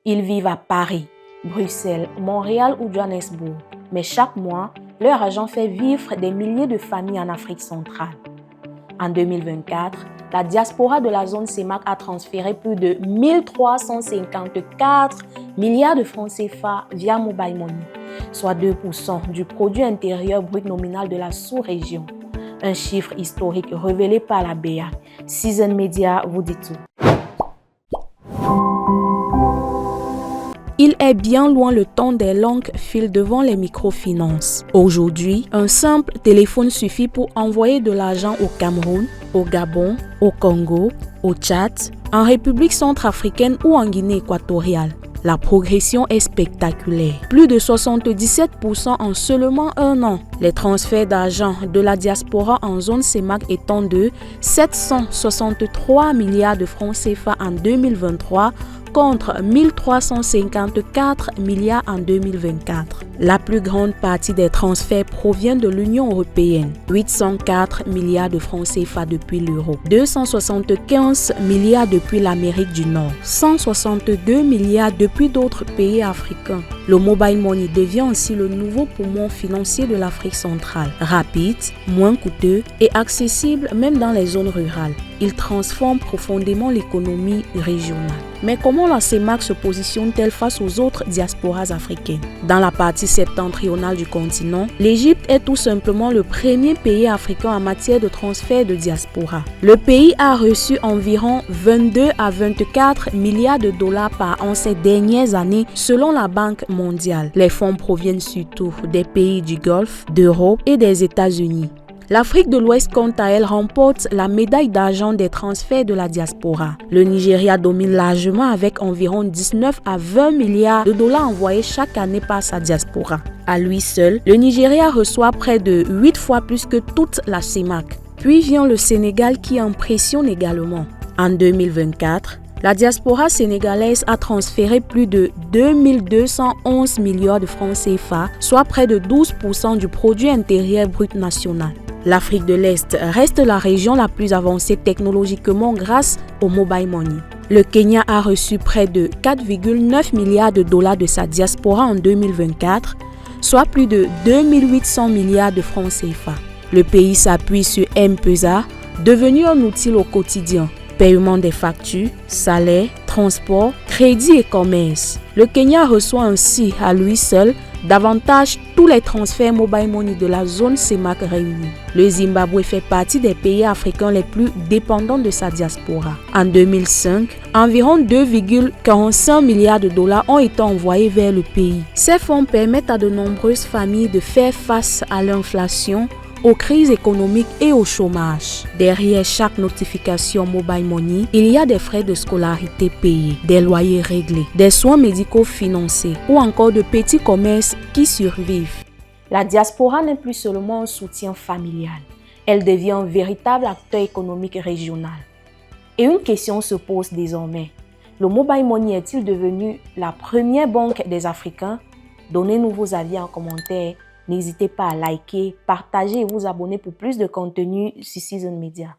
Ils vivent à Paris, Bruxelles, Montréal ou Johannesburg, mais chaque mois, leur argent fait vivre des milliers de familles en Afrique centrale. En 2024, la diaspora de la zone CEMAC a transféré plus de 1354 milliards de francs CFA via Mobile Money, soit 2% du produit intérieur brut nominal de la sous-région. Un chiffre historique révélé par la BEAC. Season Media vous dit tout. Il est bien loin le temps des longues files devant les microfinances. Aujourd'hui, un simple téléphone suffit pour envoyer de l'argent au Cameroun, au Gabon, au Congo, au Tchad, en République centrafricaine ou en Guinée équatoriale. La progression est spectaculaire. Plus de 77% en seulement un an. Les transferts d'argent de la diaspora en zone CEMAC étant de 763 milliards de francs CFA en 2023 contre 1354 milliards en 2024. La plus grande partie des transferts provient de l'Union européenne, 804 milliards de francs CFA depuis l'euro, 275 milliards depuis l'Amérique du Nord, 162 milliards depuis d'autres pays africains. Le mobile money devient ainsi le nouveau poumon financier de l'Afrique centrale, rapide, moins coûteux et accessible même dans les zones rurales. Il transforme profondément l'économie régionale. Mais comment la CEMAC se positionne-t-elle face aux autres diasporas africaines? Dans la partie septentrionale du continent, l'Égypte est tout simplement le premier pays africain en matière de transfert de diaspora. Le pays a reçu environ 22 à 24 milliards de dollars par an ces dernières années selon la Banque mondiale. Les fonds proviennent surtout des pays du Golfe, d'Europe et des États-Unis. L'Afrique de l'Ouest, quant à elle, remporte la médaille d'argent des transferts de la diaspora. Le Nigeria domine largement avec environ 19 à 20 milliards de dollars envoyés chaque année par sa diaspora. À lui seul, le Nigeria reçoit près de 8 fois plus que toute la CEMAC. Puis vient le Sénégal qui impressionne également. En 2024, la diaspora sénégalaise a transféré plus de 2211 milliards de francs CFA, soit près de 12% du produit intérieur brut national. L'Afrique de l'Est reste la région la plus avancée technologiquement grâce au mobile money. Le Kenya a reçu près de 4,9 milliards de dollars de sa diaspora en 2024, soit plus de 2800 milliards de francs CFA. Le pays s'appuie sur M-Pesa, devenu un outil au quotidien. Paiement des factures, salaires, transports, crédits et commerce. Le Kenya reçoit ainsi à lui seul davantage tous les transferts mobile money de la zone CEMAC réunie. Le Zimbabwe fait partie des pays africains les plus dépendants de sa diaspora. En 2005, environ 2,45 milliards de dollars ont été envoyés vers le pays. Ces fonds permettent à de nombreuses familles de faire face à l'inflation, aux crises économiques et au chômage. Derrière chaque notification mobile money, il y a des frais de scolarité payés, des loyers réglés, des soins médicaux financés ou encore de petits commerces qui survivent. La diaspora n'est plus seulement un soutien familial, elle devient un véritable acteur économique régional. Et une question se pose désormais. Le mobile money est-il devenu la première banque des Africains? Donnez-nous vos avis en commentaire. N'hésitez pas à liker, partager et vous abonner pour plus de contenu sur Season Media.